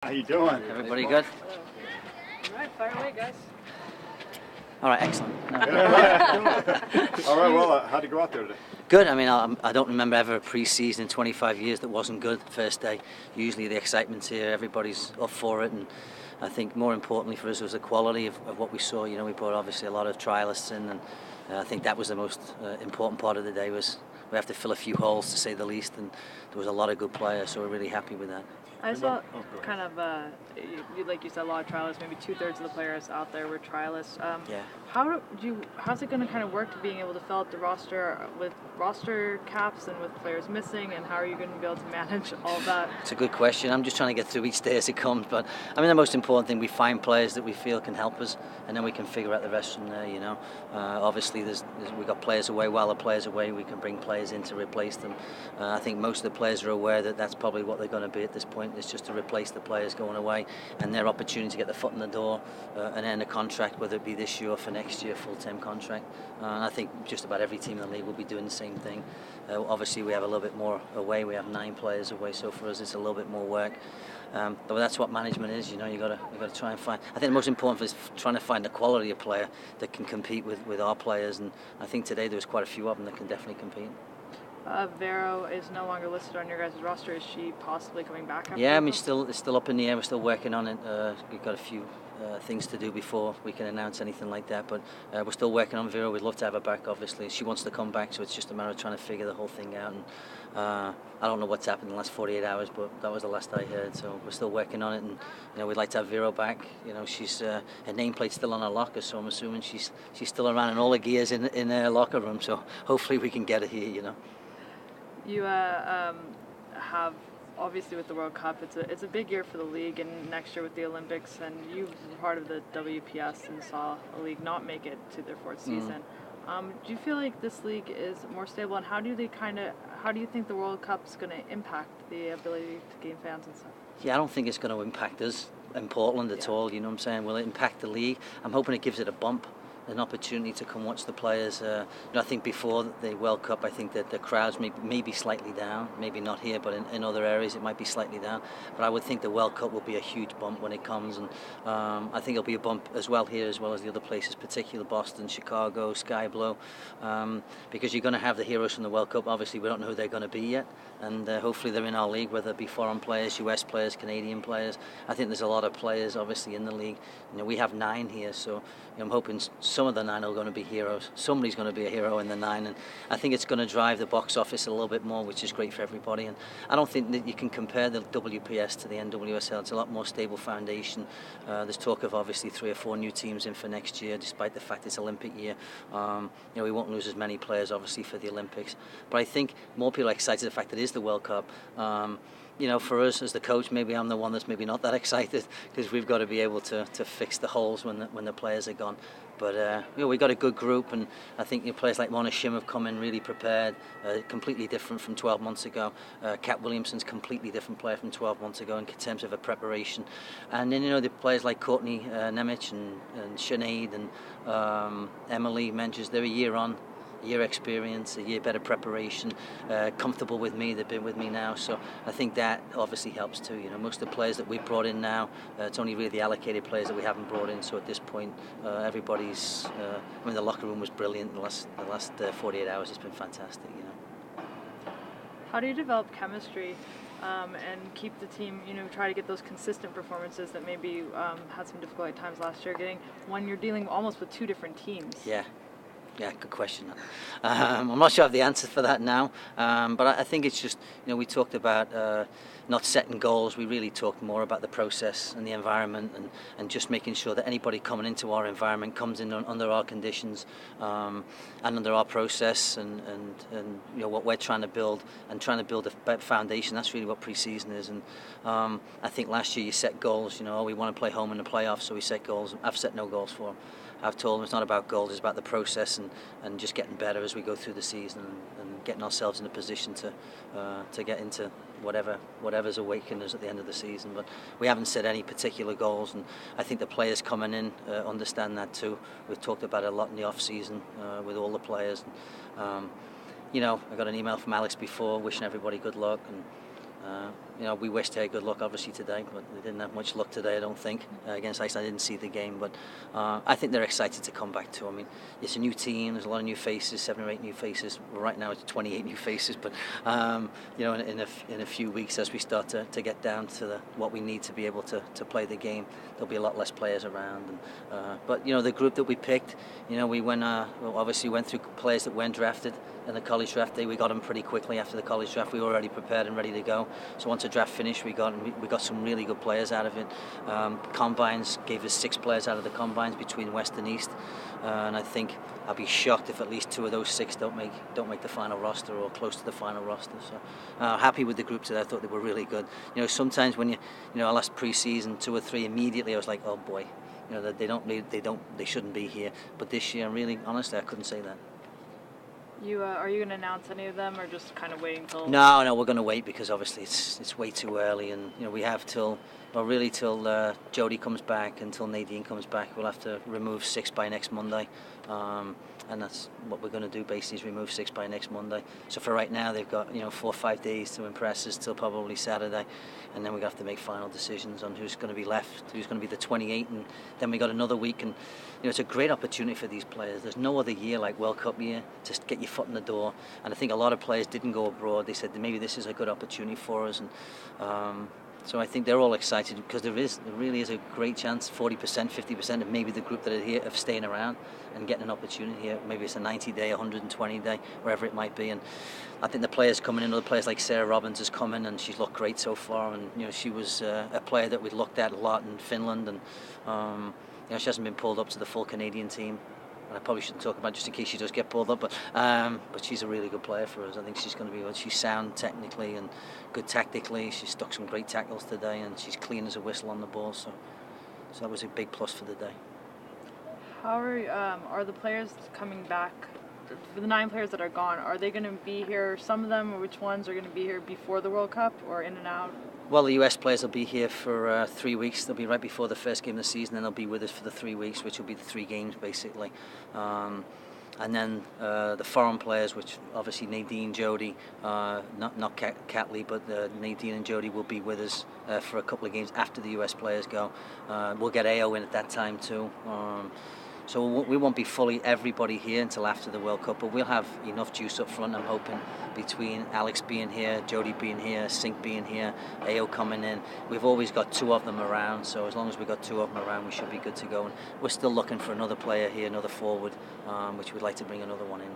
How you doing? Everybody good? All right, fire away, guys. All right, excellent. All right, well, how'd you go out there today? Good. I mean, I don't remember ever a pre-season in 25 years that wasn't good. First day, usually the excitement's here, everybody's up for it, and I think more importantly for us was the quality of what we saw. You know, we brought obviously a lot of trialists in, and I think that was the most important part of the day. Was we have to fill a few holes, to say the least, and there was a lot of good players, so we're really happy with that. I saw kind of, like you said, a lot of trialists. Maybe 2/3 of the players out there were trialists. Yeah. How's it going to kind of work to being able to fill out the roster with roster caps and with players missing, and how are you going to be able to manage all of that? It's a good question. I'm just trying to get through each day as it comes. But I mean, the most important thing, we find players that we feel can help us, and then we can figure out the rest from there. You know, obviously we got players away. While the players are away, we can bring players in to replace them. I think most of the players are aware that that's probably what they're going to be at this point. It's just to replace the players going away and their opportunity to get the foot in the door and end a contract, whether it be this year or for next year, full-term contract. And I think just about every team in the league will be doing the same thing. Obviously, we have a little bit more away. We have 9 players away, so for us, it's a little bit more work. But that's what management is. You know, you got to try and find. I think the most important is trying to find the quality of player that can compete with our players. And I think today there was quite a few of them that can definitely compete. Vero is no longer listed on your guys' roster. Is she possibly coming back? Yeah, I mean, it's still up in the air. We're still working on it. We've got a few things to do before we can announce anything like that. But we're still working on Vero. We'd love to have her back, obviously. She wants to come back, so it's just a matter of trying to figure the whole thing out. And I don't know what's happened in the last 48 hours, but that was the last I heard. So we're still working on it, and you know, we'd like to have Vero back. You know, she's her nameplate's still on her locker, so I'm assuming she's still around in all the gears in her locker room. So hopefully we can get her here. You know. You have, obviously with the World Cup, it's a big year for the league, and next year with the Olympics, and you were part of the WPS and saw a league not make it to their 4th season. Do you feel like this league is more stable, and how do you think the World Cup is going to impact the ability to gain fans and stuff? Yeah, I don't think it's going to impact us in Portland at all. You know what I'm saying? Will it impact the league? I'm hoping it gives it a bump, an opportunity to come watch the players. You know, I think before the World Cup, I think that the crowds may be slightly down, maybe not here, but in other areas it might be slightly down. But I would think the World Cup will be a huge bump when it comes, and I think it'll be a bump as well here, as well as the other places, particularly Boston, Chicago, Sky Blue, because you're going to have the heroes from the World Cup. Obviously, we don't know who they're going to be yet, and hopefully they're in our league, whether it be foreign players, US players, Canadian players. I think there's a lot of players, obviously, in the league. You know, we have 9 here, so you know, I'm hoping some of the 9 are going to be heroes. Somebody's going to be a hero in the 9, and I think it's going to drive the box office a little bit more, which is great for everybody. And I don't think that you can compare the WPS to the NWSL. It's a lot more stable foundation. There's talk of obviously 3 or 4 new teams in for next year, despite the fact it's Olympic year. You know, we won't lose as many players obviously for the Olympics, but I think more people are excited the fact that it is the World Cup. You know, for us as the coach, maybe I'm the one that's maybe not that excited, because we've got to be able to fix the holes when the players are gone. But you know, we've got a good group, and I think you know, players like Mona Shim have come in really prepared, completely different from 12 months ago. Kat Williamson's completely different player from 12 months ago in terms of her preparation. And then you know the players like Courtney Nemec and Sinead and Emily Menges, they're a year on. Year experience, a year better preparation, comfortable with me. They've been with me now, so I think that obviously helps too. You know, most of the players that we've brought in now, it's only really the allocated players that we haven't brought in. So at this point, everybody's. I mean, the locker room was brilliant. The last 48 hours, it's been fantastic. You know. How do you develop chemistry and keep the team? You know, try to get those consistent performances that maybe had some difficult times last year getting when you're dealing almost with 2 different teams. Yeah, good question. I'm not sure I have the answer for that now, but I think it's just, you know, we talked about not setting goals. We really talked more about the process and the environment, and just making sure that anybody coming into our environment comes in under our conditions and under our process, and you know what we're trying to build, and trying to build a foundation. That's really what pre-season is. And I think last year you set goals. You know, we want to play home in the playoffs, so we set goals. I've set no goals for them. I've told them it's not about goals, it's about the process, and just getting better as we go through the season, and getting ourselves in a position to get into whatever's awaiting us at the end of the season. But we haven't set any particular goals, and I think the players coming in understand that too. We've talked about it a lot in the off season with all the players. And, you know, I got an email from Alex before wishing everybody good luck, and We wished her good luck obviously today, but they didn't have much luck today, I don't think, against Iceland. I didn't see the game, but I think they're excited to come back too. I mean, it's a new team, there's a lot of new faces, 7 or 8 new faces. Well, right now it's 28 new faces, but in a few weeks, as we start to get down to what we need to be able to play the game, there'll be a lot less players around. But the group that we picked, we obviously went through players that weren't drafted in the college draft day. We got them pretty quickly after the college draft. We were already prepared and ready to go. So once the draft finished, we got some really good players out of it. Combines gave us 6 players out of the combines between West and East, and I think I'll be shocked if at least 2 of those 6 don't make the final roster or close to the final roster. So happy with the group today. I thought they were really good. Sometimes when our last pre-season 2 or 3 immediately, I was like, oh boy, they shouldn't be here. But this year, really, honestly, I couldn't say that. Are you going to announce any of them, or just kind of waiting till? No, we're going to wait because obviously it's way too early, and we have till Jodie comes back, until Nadine comes back. We'll have to remove 6 by next Monday, and that's what we're going to do. Basically, is remove 6 by next Monday. So for right now, they've got 4 or 5 days to impress us till probably Saturday, and then we have to make final decisions on who's going to be left, who's going to be the 28, and then we got another week. And it's a great opportunity for these players. There's no other year like World Cup year to get your foot in the door, and I think a lot of players didn't go abroad. They said maybe this is a good opportunity for us, and so I think they're all excited because there really is a great chance, 40%, 50% of maybe the group that are here of staying around and getting an opportunity here. Maybe it's a 90-day, 120-day, wherever it might be. And I think the players coming in, other players like Sarah Robbins has come in and she's looked great so far. And she was a player that we looked at a lot in Finland, and she hasn't been pulled up to the full Canadian team. And I probably shouldn't talk about just in case she does get pulled up, but she's a really good player for us. I think she's going to be good. She's sound technically and good tactically. She stuck some great tackles today, and she's clean as a whistle on the ball. So that was a big plus for the day. How are the players coming back? For the 9 players that are gone, are they going to be here? Some of them, or which ones are going to be here before the World Cup or in and out? Well, the US players will be here for 3 weeks. They'll be right before the first game of the season, and they'll be with us for the 3 weeks, which will be the 3 games basically. And then the foreign players, which obviously Nadine, Jodie, not Catley, but Nadine and Jodie will be with us for a couple of games after the US players go. We'll get AO in at that time too. So we won't be fully everybody here until after the World Cup, but we'll have enough juice up front, I'm hoping, between Alex being here, Jodie being here, Sink being here, AO coming in. We've always got 2 of them around, so as long as we've got 2 of them around, we should be good to go. And we're still looking for another player here, another forward, which we'd like to bring another one in,